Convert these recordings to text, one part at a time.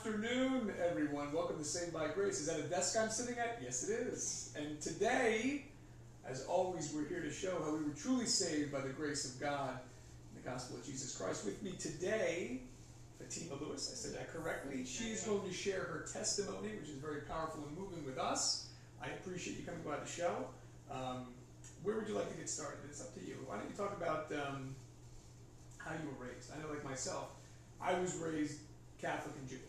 afternoon, everyone. Welcome to Saved by Grace. Is that a desk I'm sitting at? Yes, it is. And today, as always, we're here to show how we were truly saved by the grace of God in the gospel of Jesus Christ. With me today, Fatima Lewis. I said that correctly. She's going to share her testimony, which is very powerful and moving with us. I appreciate you coming by the show. Where would you like to get started? It's up to you. Why don't you talk about how you were raised? I know, like myself, I was raised Catholic and Jewish.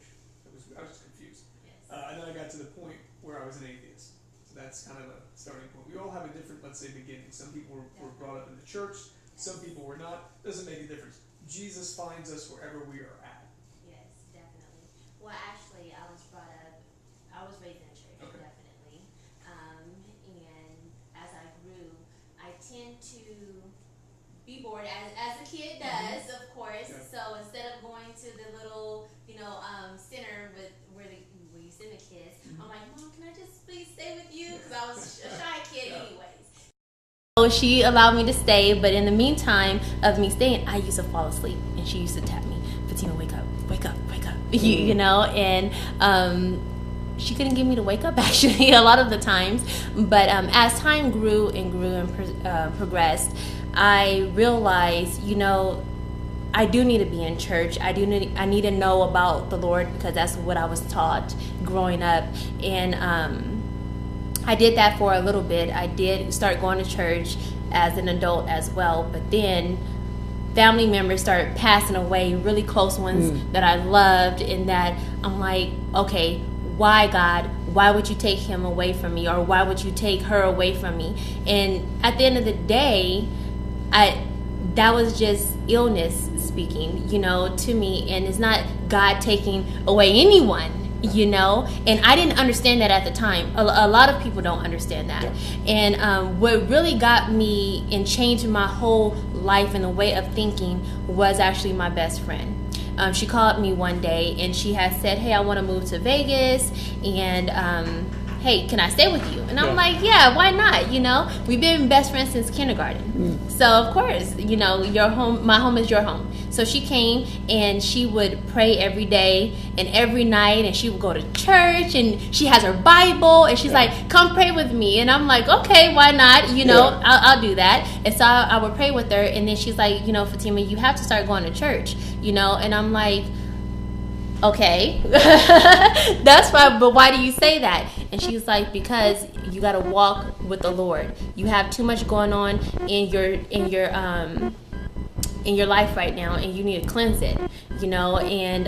I was just confused. Yes. And then I got to the point where I was an atheist. So that's kind of a starting point. We all have a different, let's say, beginning. Some people were brought up in the church. Some people were not. Doesn't make a difference. Jesus finds us wherever we are at. Yes, definitely. Well, actually, I was raised in a church, okay. Definitely. And as I grew, I tend to be bored, as a kid does, of course. Yeah. So instead of going to the little, center where you send the kids, I'm like, Mom, can I just please stay with you? Because I was a shy kid anyways. So she allowed me to stay, but in the meantime of me staying, I used to fall asleep, and she used to tap me, Fatima, wake up, wake up, wake up, and she couldn't get me to wake up, actually, a lot of the times. But as time grew and progressed, I realized, I do need to be in church. I need to know about the Lord, because that's what I was taught growing up. And I did that for a little bit. I did start going to church as an adult as well. But then family members started passing away, really close ones that I loved, and that I'm like, okay, why, God? Why would you take him away from me? Or why would you take her away from me? And at the end of the day, that was just illness speaking, to me. And it's not God taking away anyone, and I didn't understand that at the time. A lot of people don't understand that. Yeah. And what really got me and changed my whole life and the way of thinking was actually my best friend. She called me one day and she had said, hey, I want to move to Vegas, and hey, can I stay with you? And I'm like, yeah, why not? We've been best friends since kindergarten. So of course, your home, my home is your home. So she came and she would pray every day and every night, and she would go to church, and she has her Bible, and she's like, come pray with me. And I'm like, okay, why not? I'll do that. And so I would pray with her, and then she's like, Fatima, you have to start going to church, and I'm like, okay, that's fine, but why do you say that? And she's like, because you got to walk with the Lord. You have too much going on in your life right now, and you need to cleanse it, and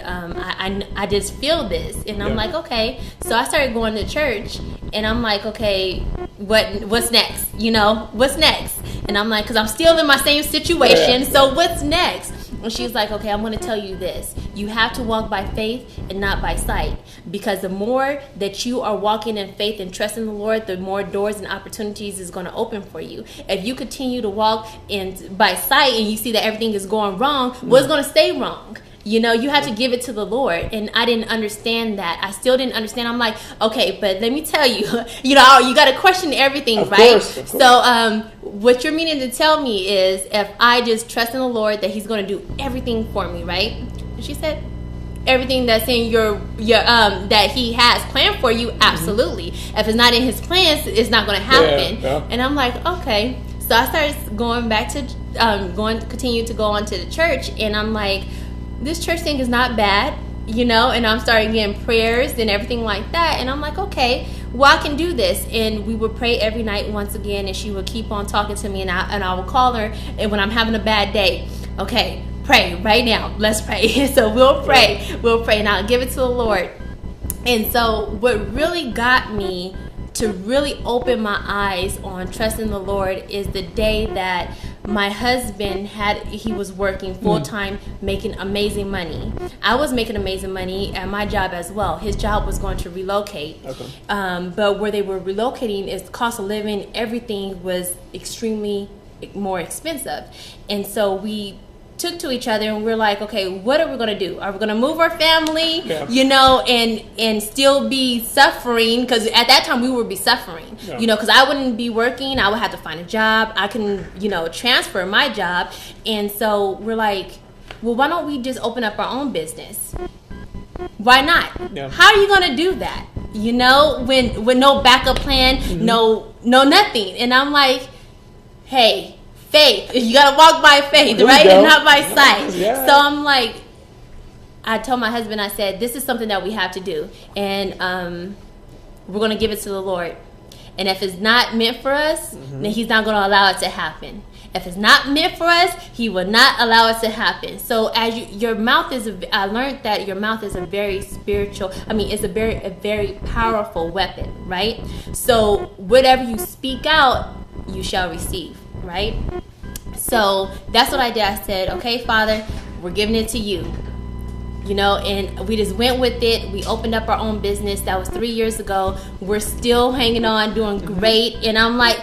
I just feel this, and I'm like, okay. So I started going to church, and I'm like, okay, what's next? What's next? And I'm like, because I'm still in my same situation, so what's next? And she's like, okay, I'm going to tell you this. You have to walk by faith and not by sight. Because the more that you are walking in faith and trusting the Lord, the more doors and opportunities is going to open for you. If you continue to walk by sight and you see that everything is going wrong, what's going to stay wrong? You have to give it to the Lord. And I didn't understand that. I still didn't understand. I'm like, okay, but let me tell you, you got to question everything, of right? Course. So what you're meaning to tell me is if I just trust in the Lord that he's going to do everything for me, right? And she said, everything that's in your that he has planned for you, absolutely. If it's not in his plans, it's not going to happen. And I'm like, okay. So I started going back to continue to go on to the church, and I'm like, this church thing is not bad, and I'm starting getting prayers and everything like that. And I'm like, okay, well, I can do this. And we would pray every night once again, and she would keep on talking to me, and I would call her, and when I'm having a bad day, okay, pray right now, let's pray. So we'll pray, and I'll give it to the Lord. And so what really got me to really open my eyes on trusting the Lord is the day that my husband he was working full-time, making amazing money. I was making amazing money at my job as well. His job was going to relocate. Okay. But where they were relocating, is cost of living, everything was extremely more expensive. And so we took to each other, and we're like, okay, what are we going to do? Are we going to move our family, and still be suffering? Because at that time we would be suffering, because I wouldn't be working. I would have to find a job. I can, transfer my job. And so we're like, well, why don't we just open up our own business? Why not? Yeah. How are you going to do that? You know, when with no backup plan, no nothing. And I'm like, hey, faith. You got to walk by faith, right? And not by sight. Yeah. So I'm like, I told my husband, I said, this is something that we have to do. And we're going to give it to the Lord. And if it's not meant for us, then he's not going to allow it to happen. If it's not meant for us, he will not allow it to happen. So as your mouth is, I learned that your mouth is a very spiritual, it's a very powerful weapon, right? So whatever you speak out, you shall receive, right? So that's what I did. I said, okay, Father, we're giving it to you. You know, and we just went with it. We opened up our own business. That was 3 years ago. We're still hanging on, doing great. And I'm like,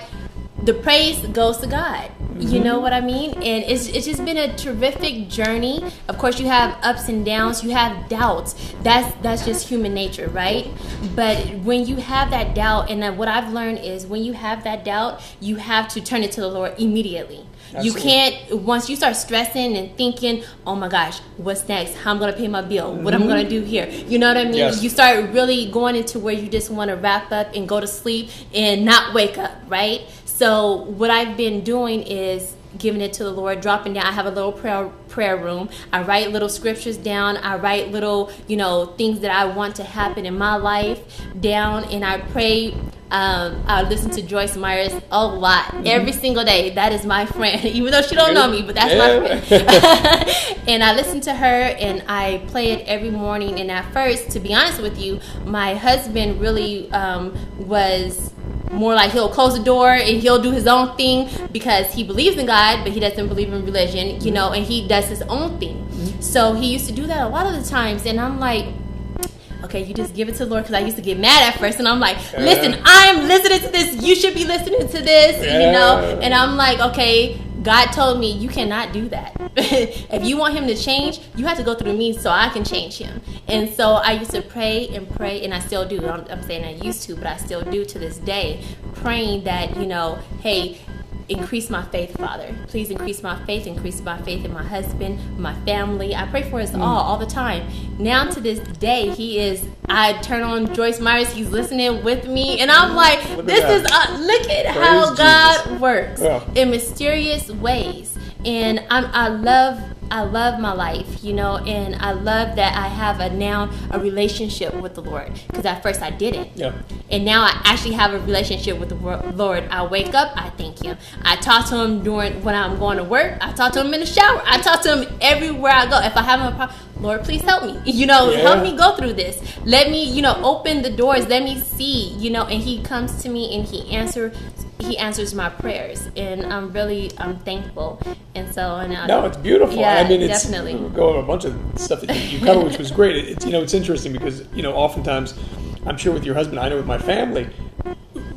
the praise goes to God. You know what I mean? And it's just been a terrific journey. Of course, you have ups and downs. You have doubts. That's just human nature, right? But when you have that doubt, and what I've learned is when you have that doubt, you have to turn it to the Lord immediately. Absolutely. You can't, once you start stressing and thinking, oh my gosh, what's next? How I'm going to pay my bill? What I'm going to do here? You know what I mean? Yes. You start really going into where you just want to wrap up and go to sleep and not wake up, right? So what I've been doing is giving it to the Lord, dropping down. I have a little prayer room. I write little scriptures down. I write little, things that I want to happen in my life down, and I pray. I listen to Joyce Myers a lot, every single day. That is my friend, even though she don't know me, but that's my friend. And I listen to her, and I play it every morning. And at first, to be honest with you, my husband really was more like he'll close the door and he'll do his own thing because he believes in God, but he doesn't believe in religion, and he does his own thing. So he used to do that a lot of the times, and I'm like, okay, you just give it to the Lord, because I used to get mad at first, and I'm like, listen, I'm listening to this, you should be listening to this, and I'm like, okay, God told me you cannot do that. If you want him to change, you have to go through me so I can change him. And so I used to pray, and I still do. I'm saying I used to, but I still do to this day, praying that, hey, increase my faith, Father. Please increase my faith in my husband, my family. I pray for us all the time. Now to this day, I turn on Joyce Myers, he's listening with me, and I'm like, look at how God works in mysterious ways. And I love my life, and I love that I have now a relationship with the Lord, because at first I didn't. Yeah. And now I actually have a relationship with the Lord. I wake up, I thank him. I talk to him when I'm going to work. I talk to him in the shower. I talk to him everywhere I go. If I have a problem, Lord, please help me. Help me go through this. Let me, open the doors. Let me see, and he comes to me and he answers my prayers, and I'm thankful. And so no, it's beautiful. Yeah, it's definitely. We'll go over a bunch of stuff that you covered, which was great. It's interesting because oftentimes, I'm sure with your husband, I know with my family,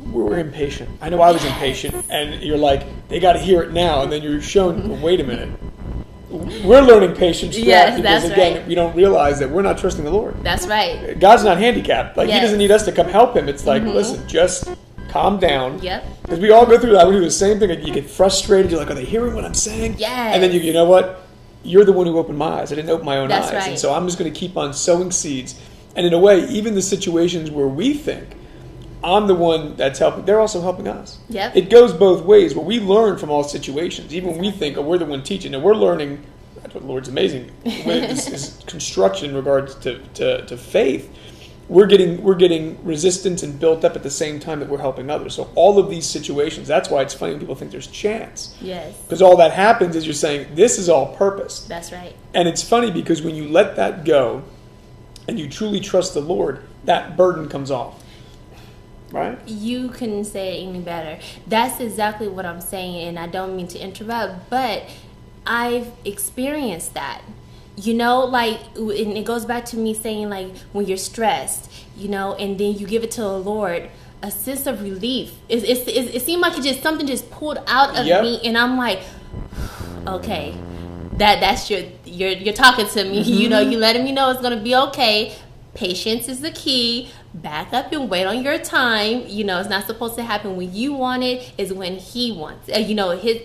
we're impatient. I know I was impatient, and you're like, they got to hear it now, and then you're shown, well, wait a minute. We're learning patience because again, we don't realize that we're not trusting the Lord. That's right. God's not handicapped. He doesn't need us to come help him. It's like, listen, just calm down. Yep. Because we all go through that. We do the same thing. You get frustrated. You're like, are they hearing what I'm saying? Yes. And then you know what? You're the one who opened my eyes. I didn't open my own eyes. Right. And so I'm just going to keep on sowing seeds. And in a way, even the situations where we think I'm the one that's helping, they're also helping us. Yep. It goes both ways. But we learn from all situations. Even when we think, we're the one teaching. And we're learning. That's what the Lord's amazing. When this is construction in regards to faith. We're getting resistance and built up at the same time that we're helping others. So all of these situations, that's why it's funny when people think there's chance. Yes. Because all that happens is you're saying, this is all purpose. That's right. And it's funny because when you let that go and you truly trust the Lord, that burden comes off. Right? You couldn't say it any better. That's exactly what I'm saying, and I don't mean to interrupt, but I've experienced that. And it goes back to me saying, when you're stressed, and then you give it to the Lord, a sense of relief. It seemed like something just pulled out of me, and I'm like, okay, that's you're talking to me. You're letting me know it's gonna be okay. Patience is the key. Back up and wait on your time. It's not supposed to happen when you want it. It's when he wants it.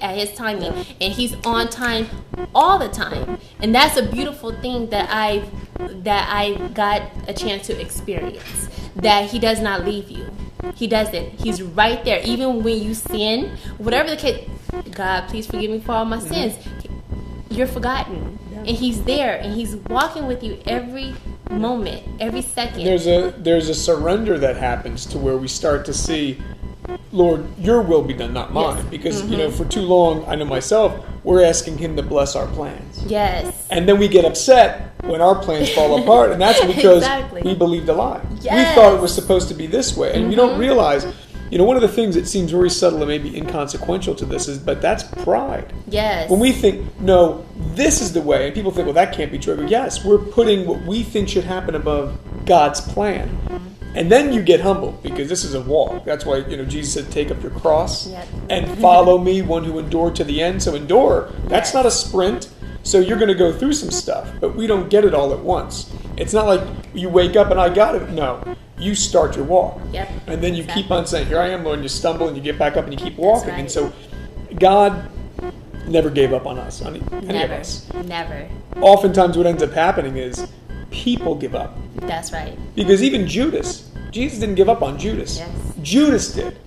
At his timing, and he's on time all the time. And that's a beautiful thing that I've that I got a chance to experience, that he does not leave you. He doesn't. He's right there. Even when you sin, whatever the case, God, please forgive me for all my sins. You're forgotten. And he's there, and he's walking with you every moment, every second. There's a surrender that happens to where we start to see, Lord, your will be done, not mine. Yes. Because, for too long, I know myself, we're asking him to bless our plans. Yes. And then we get upset when our plans fall apart, and that's because we believed a lie. Yes. We thought it was supposed to be this way. And you don't realize, one of the things that seems very subtle and maybe inconsequential to this but that's pride. Yes. When we think, no, this is the way, and people think, well, that can't be true. But yes, we're putting what we think should happen above God's plan. And then you get humble, because this is a walk. That's why, Jesus said, take up your cross and follow me, one who endured to the end. So endure, that's not a sprint. So you're going to go through some stuff, but we don't get it all at once. It's not like you wake up and I got it. No, you start your walk. Yep. And then you keep on saying, here I am, Lord, and you stumble and you get back up and you keep walking. Right. And so God never gave up on us, on any of us. Never. Oftentimes what ends up happening is people give up. That's right. Because even Jesus didn't give up on Judas. Yes. Judas did.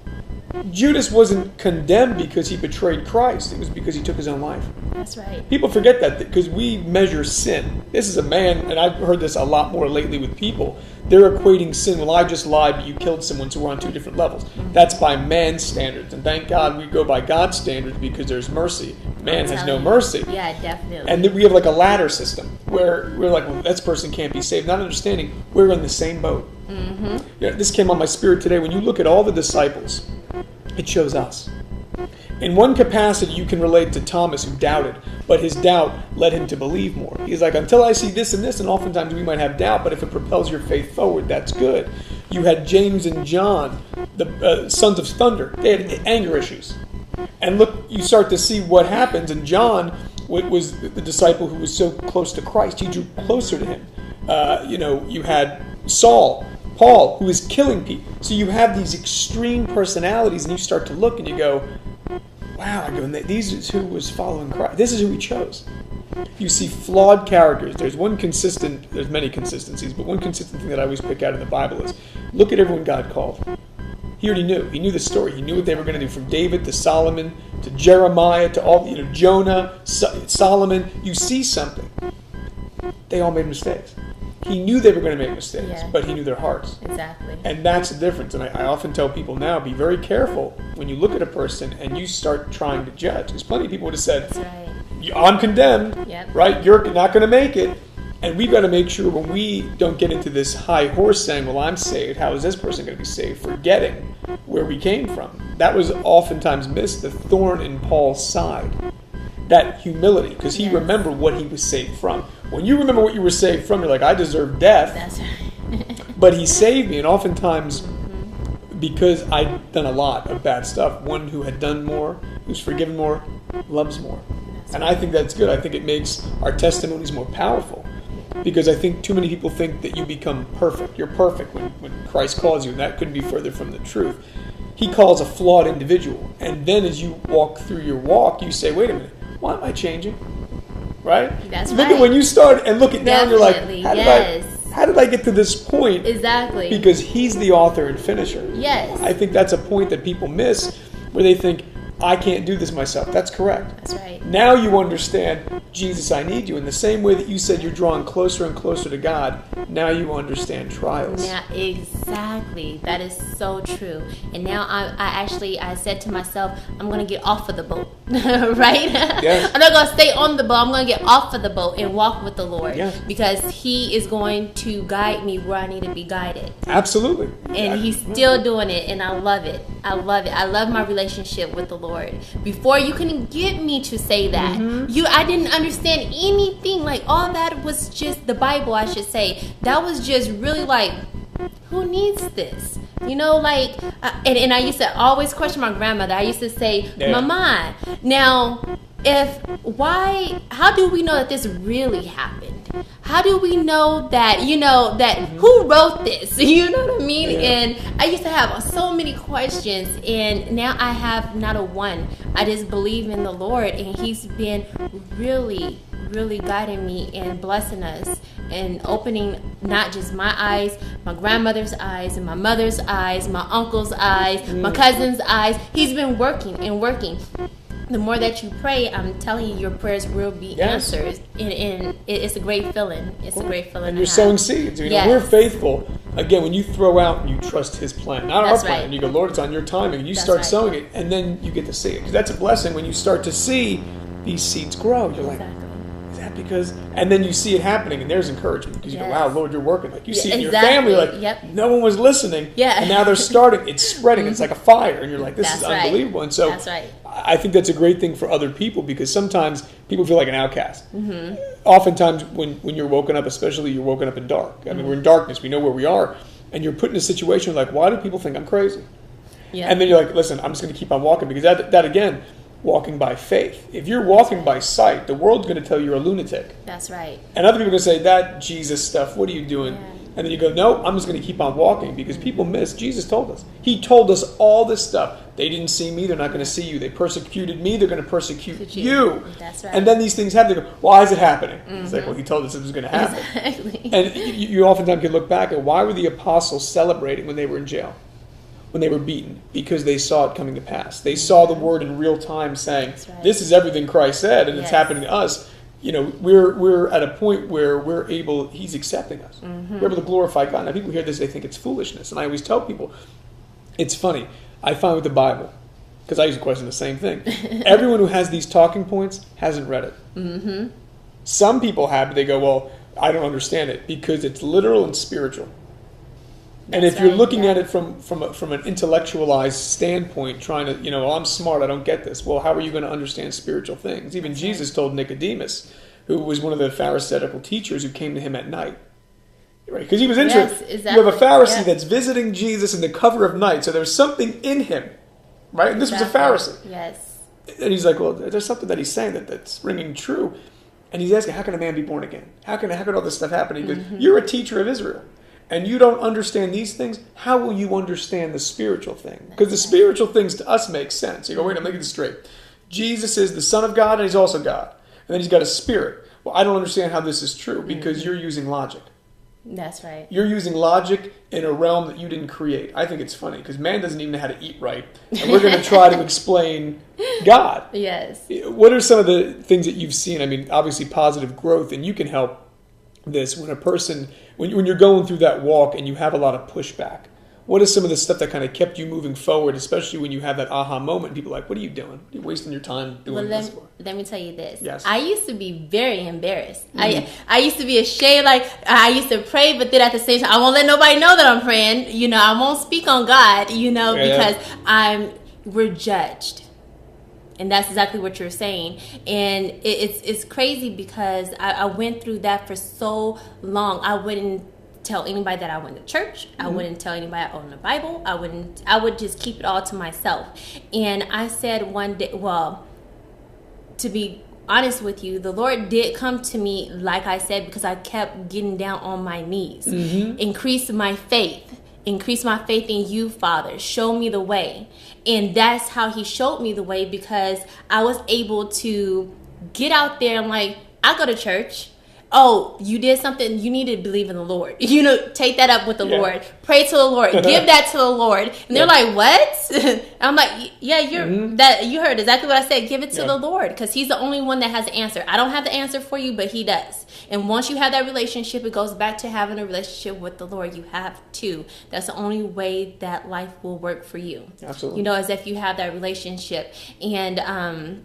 Judas wasn't condemned because he betrayed Christ. It was because he took his own life. That's right. People forget that because we measure sin. This is a man, and I've heard this a lot more lately with people. They're equating sin. Well, I just lied, but you killed someone, so we're on two different levels. That's by man's standards. And thank God we go by God's standards because there's mercy. Man has no mercy. Yeah, definitely. And then we have like a ladder system where we're like, well, this person can't be saved. Not understanding we're in the same boat. This came on my spirit today. When you look at all the disciples, it shows us. In one capacity, you can relate to Thomas, who doubted, but his doubt led him to believe more. He's like, until I see this and this, and oftentimes we might have doubt, but if it propels your faith forward, that's good. You had James and John, the sons of thunder. They had anger issues. And look, you start to see what happens. And John was the disciple who was so close to Christ. He drew closer to him. You had Paul, who is killing people. So you have these extreme personalities, and you start to look and you go, wow, these is who was following Christ. This is who he chose. You see flawed characters. There's many consistencies, but one consistent thing that I always pick out in the Bible is, look at everyone God called. He already knew. He knew the story. He knew what they were going to do, from David to Solomon to Jeremiah to all, Jonah, Solomon. You see something. They all made mistakes. He knew they were going to make mistakes, but he knew their hearts. Exactly. And that's the difference. And I often tell people now, be very careful when you look at a person and you start trying to judge. Because plenty of people would have said, that's right, I'm condemned, right? You're not going to make it. And we've got to make sure when we don't get into this high horse saying, well, I'm saved, how is this person going to be saved? Forgetting where we came from. That was oftentimes missed, the thorn in Paul's side. That humility, because he remembered what he was saved from. When you remember what you were saved from, you're like, I deserve death. That's right. But he saved me. And oftentimes, because I'd done a lot of bad stuff, one who had done more, who's forgiven more, loves more. And I think that's good. I think it makes our testimonies more powerful. Because I think too many people think that you become perfect. You're perfect when Christ calls you, and that couldn't be further from the truth. He calls a flawed individual. And then as you walk through your walk, you say, wait a minute, why am I changing? Right? That's look right. at when you start and look it down, you're like, how did I get to this point? Exactly. Because he's the author and finisher. Yes. I think that's a point that people miss, where they think, I can't do this myself. That's correct. That's right. Now you understand, Jesus, I need you. In the same way that you said you're drawing closer and closer to God, now you understand trials. Yeah, exactly. That is so true. And now I said to myself, I'm going to get off of the boat, right? Yes. I'm not going to stay on the boat. I'm going to get off of the boat and walk with the Lord. Yes. Because he is going to guide me where I need to be guided. Absolutely. And he's still doing it, and I love it. I love it. I love my relationship with the Lord. Before you can get me to say that, I didn't understand anything. Like, all that was just the Bible, I should say. That was just really like, who needs this? And I used to always question my grandmother. I used to say, Mama, now, how do we know that this really happened? How do we know that, who wrote this? You know what I mean? Yeah. And I used to have so many questions, and now I have not a one. I just believe in the Lord, and he's been really really guiding me and blessing us and opening not just my eyes, my grandmother's eyes and my mother's eyes, my uncle's eyes, my cousin's eyes. He's been working and working. The more that you pray, I'm telling you, your prayers will be answered. And it's a great feeling. It's a great feeling. And you're sowing seeds. You know, we're faithful. Again, when you throw out and you trust His plan, not our plan, and you go, Lord, it's on your timing, and you start sowing it, and then you get to see it. Because that's a blessing when you start to see these seeds grow. You're like, is that because? And then you see it happening, and there's encouragement because you go, wow, Lord, you're working. Like you see it in your family, like no one was listening, and now they're starting. It's spreading. It's like a fire, and you're like, this is unbelievable. And so I think that's a great thing for other people because sometimes people feel like an outcast. Oftentimes when you're woken up, especially you're woken up in dark. I mean, we're in darkness. We know where we are. And you're put in a situation like, why do people think I'm crazy? And then you're like, listen, I'm just going to keep on walking because that again, walking by faith. If you're walking by sight, the world's going to tell you you're a lunatic. That's right. And other people are going to say, that Jesus stuff, what are you doing? And then you go, no, I'm just going to keep on walking because people miss. Jesus told us. He told us all this stuff. They didn't see me. They're not going to see you. They persecuted me. They're going to persecute you. That's right. And then these things happen. They go, why is it happening? It's like, well, He told us it was going to happen. Exactly. And you oftentimes can look back at why were the apostles celebrating when they were in jail? When they were beaten? Because they saw it coming to pass. They saw the word in real time saying, this is everything Christ said, and it's happening to us. You know, we're at a point where we're able, He's accepting us. We're able to glorify God. Now, people hear this, they think it's foolishness. And I always tell people, it's funny. I find with the Bible, because I used to question the same thing. Everyone who has these talking points hasn't read it. Some people have, but they go, well, I don't understand it because it's literal and spiritual. And if you're looking at it from an intellectualized standpoint, trying to, you know, well, I'm smart, I don't get this. Well, how are you going to understand spiritual things? Even Jesus told Nicodemus, who was one of the Pharisaical teachers who came to Him at night. Right? Because he was interested. You have a Pharisee that's visiting Jesus in the cover of night, so there's something in him. Right? And this was a Pharisee. Yes. And he's like, well, there's something that He's saying that's ringing true. And he's asking, how can a man be born again? How can all this stuff happen? He goes, you're a teacher of Israel. And you don't understand these things, how will you understand the spiritual thing? Because the spiritual things to us make sense. You go, wait, I'm making this straight. Jesus is the Son of God and He's also God. And then He's got a spirit. Well, I don't understand how this is true because you're using logic. That's right. You're using logic in a realm that you didn't create. I think it's funny because man doesn't even know how to eat right. And we're going to try to explain God. Yes. What are some of the things that you've seen? I mean, obviously positive growth, and you can help this when a person... When you're going through that walk and you have a lot of pushback, what is some of the stuff that kind of kept you moving forward, especially when you have that aha moment and people are like, what are you doing? What are you wasting your time doing this for? Let me tell you this. Yes. I used to be very embarrassed. I used to be ashamed. Like, I used to pray, but then at the same time, I won't let nobody know that I'm praying. You know, I won't speak on God, you know, because we're judged. And that's exactly what you're saying. And it's crazy because I went through that for so long. I wouldn't tell anybody that I went to church. I wouldn't tell anybody I owned the Bible. I would just keep it all to myself. And I said one day, well, to be honest with you, the Lord did come to me, like I said, because I kept getting down on my knees. Increase my faith. Increase my faith in you, Father. Show me the way. And that's how He showed me the way, because I was able to get out there and like, I go to church. Oh, you did something, you need to believe in the Lord. You know, take that up with the Lord. Pray to the Lord. Give that to the Lord. And they're like, what? I'm like, yeah, you heard exactly what I said. Give it to the Lord, because He's the only one that has the answer. I don't have the answer for you, but He does. And once you have that relationship, it goes back to having a relationship with the Lord. You have to. That's the only way that life will work for you. Absolutely. You know, as if you have that relationship. And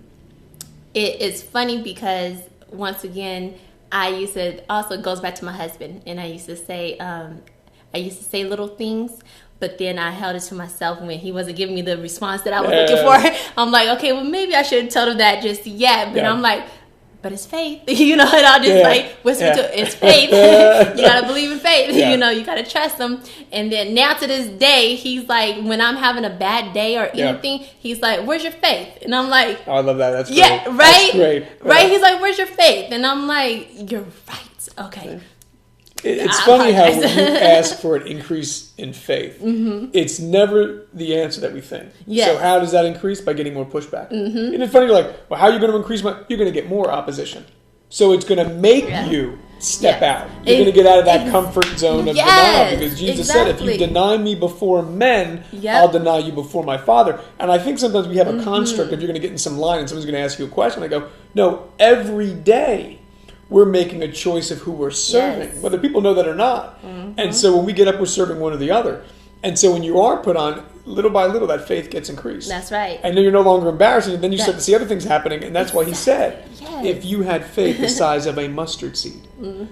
it's funny because, once again, I used to, also it goes back to my husband, and I used to say little things, but then I held it to myself when he wasn't giving me the response that I was looking for. I'm like, okay, well, maybe I shouldn't tell him that just yet, but I'm like, but it's faith, you know, and I'll just like whisper to it's faith. You gotta believe in faith, you know, you gotta trust Him. And then now to this day, He's like, when I'm having a bad day or anything, He's like, where's your faith? And I'm like, oh, I love that. That's great. Yeah, right? That's great. Right? He's like, where's your faith? And I'm like, you're right. Okay. It's funny how when you ask for an increase in faith, it's never the answer that we think. Yes. So how does that increase? By getting more pushback. And it's funny, you're like, well, how are you going to increase you're going to get more opposition. So it's going to make you step out. You're going to get out of that comfort zone of denial, because Jesus said, if you deny me before men, I'll deny you before my Father. And I think sometimes we have a construct of you're going to get in some line and someone's going to ask you a question. I go, no, every day we're making a choice of who we're serving, whether people know that or not. And so when we get up, we're serving one or the other. And so when you are put on, little by little, that faith gets increased. That's right. And then you're no longer embarrassed, and then you start to see other things happening. And that's why he said, if you had faith the size of a mustard seed,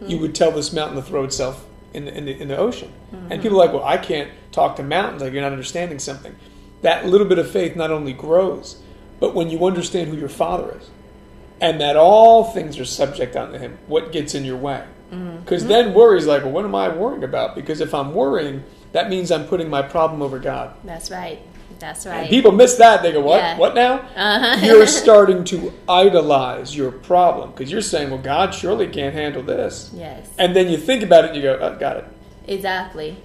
you would tell this mountain to throw itself in the ocean. And people are like, well, I can't talk to mountains. Like, you're not understanding something. That little bit of faith not only grows, but when you understand who your Father is, and that all things are subject unto him, what gets in your way? Because then worry is like, well, what am I worrying about? Because if I'm worrying, that means I'm putting my problem over God. That's right. That's right. And people miss that. They go, what? Yeah. What now? You're starting to idolize your problem, because you're saying, well, God surely can't handle this. Yes. And then you think about it and you go, oh, got it. Exactly.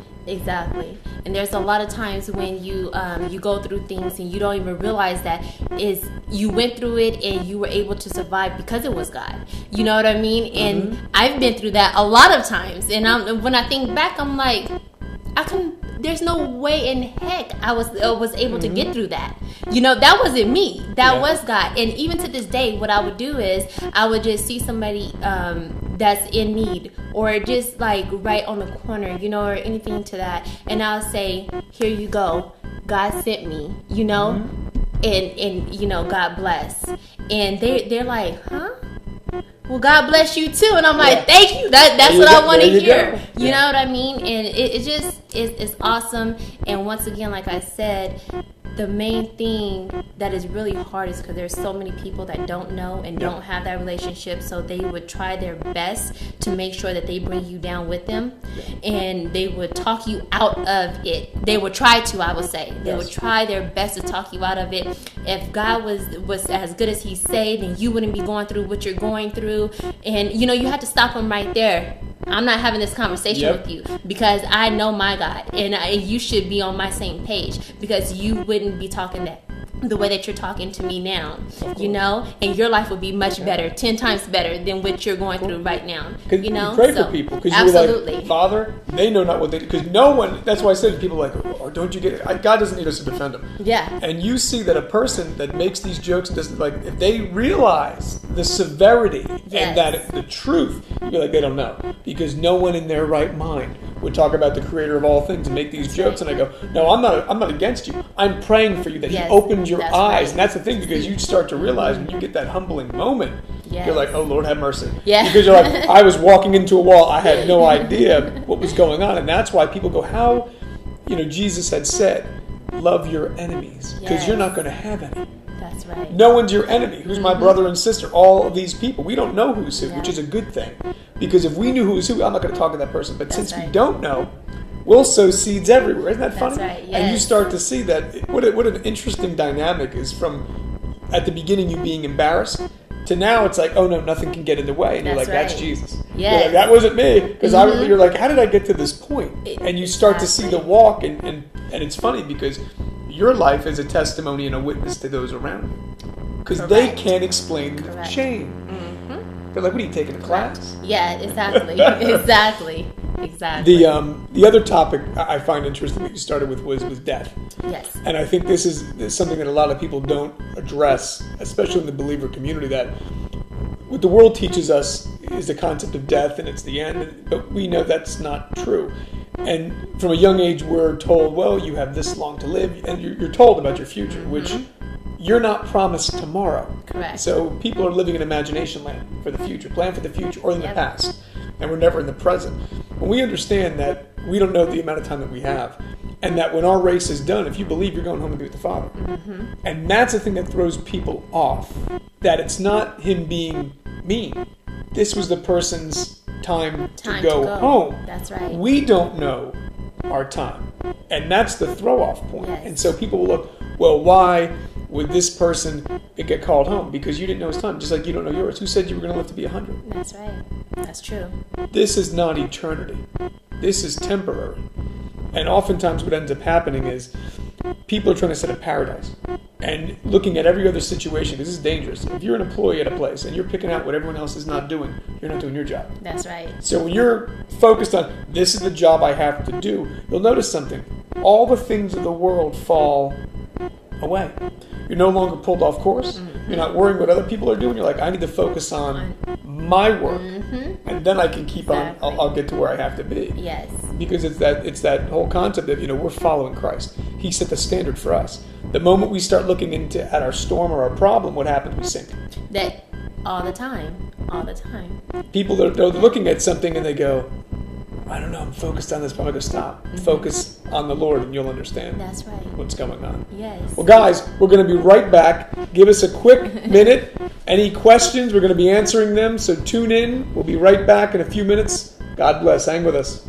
And there's a lot of times when you go through things and you don't even realize that is you went through it and you were able to survive because it was God. You know what I mean? And I've been through that a lot of times. And when I think back, I'm like, there's no way in heck I was able to get through that. You know, that wasn't me. That was God. And even to this day, what I would do is I would just see somebody that's in need, or just like right on the corner, you know, or anything to that. And I'll say, here you go. God sent me, you know, and you know, God bless. And they're like, huh? Well, God bless you too. And I'm like, thank you. That's what I want to hear. You know what I mean? And it just is awesome. And once again, like I said, the main thing that is really hard is because there's so many people that don't know and don't have that relationship. So they would try their best to make sure that they bring you down with them. And they would talk you out of it. They would try to, I would say. They would try their best to talk you out of it. If God was as good as he say, then you wouldn't be going through what you're going through. And, you know, you have to stop them right there. I'm not having this conversation with you because I know my God, and you should be on my same page, because you wouldn't be talking that the way that you're talking to me now, you know, and your life would be much better, 10 times better than what you're going through right now. You know, you pray for people, because you're like, Father, they know not what they do. Because no one, that's why I said to people like, oh, don't you get it? God doesn't need us to defend him. Yeah. And you see that a person that makes these jokes doesn't, like, if they realize the severity and that the truth, you're like, they don't know, because no one in their right mind would talk about the creator of all things and make these jokes. And I go, no, I'm not against you. I'm praying for you that he opens your eyes. Right. And that's the thing, because you start to realize when you get that humbling moment, you're like, oh, Lord, have mercy. Yeah. Because you're like, I was walking into a wall. I had no idea what was going on. And that's why people go, how, you know, Jesus had said, love your enemies, because you're not going to have any. That's right. No one's your enemy. Who's my brother and sister? All of these people. We don't know who's who, which is a good thing. Because if we knew who's who, I'm not going to talk to that person. But since we don't know, we'll sow seeds everywhere. Isn't that funny? That's right. Yes. And you start to see that what an interesting dynamic is, from at the beginning you being embarrassed to now it's like, oh no, nothing can get in the way. And you're like, that's Jesus. Yeah. Like, that wasn't me. Because you're like, how did I get to this point? And you start to see the walk. And it's funny because your life is a testimony and a witness to those around you. Because they can't explain the shame. They're like, what are you taking a class? Yeah, exactly. Exactly. The other topic I find interesting that you started with was death. Yes. And I think this is something that a lot of people don't address, especially in the believer community, that what the world teaches us is the concept of death and it's the end, but we know that's not true. And from a young age, we're told, well, you have this long to live, and you're told about your future, which you're not promised tomorrow. Correct. So people are living in imagination land for the future, plan for the future, or in the past, and we're never in the present. When we understand that we don't know the amount of time that we have, and that when our race is done, if you believe, you're going home to be with the Father. And that's the thing that throws people off, that it's not him being mean. This was the person's time to go home. That's right. We don't know our time. And that's the throw-off point. Yes. And so people will look, well, why would this person get called home? Because you didn't know his time, just like you don't know yours. Who said you were going to live to be 100? That's right. That's true. This is not eternity. This is temporary. And oftentimes what ends up happening is people are trying to set a paradise. and looking at every other situation, because this is dangerous. If you're an employee at a place and you're picking out what everyone else is not doing, you're not doing your job. That's right. So when you're focused on, this is the job I have to do, you'll notice something. All the things of the world fall away. You're no longer pulled off course. You're not worrying what other people are doing. You're like, I need to focus on my work, and then I can keep on. I'll get to where I have to be. Yes. Because it's that whole concept of, we're following Christ. He set the standard for us. The moment we start looking at our storm or our problem, what happens? We sink. That all the time. People they're looking at something and they go, I don't know, I'm focused on this, but I'm going to stop. Focus on the Lord and you'll understand. That's right. What's going on. Yes. Well, guys, we're going to be right back. Give us a quick minute. Any questions? We're going to be answering them, so tune in. We'll be right back in a few minutes. God bless. Hang with us.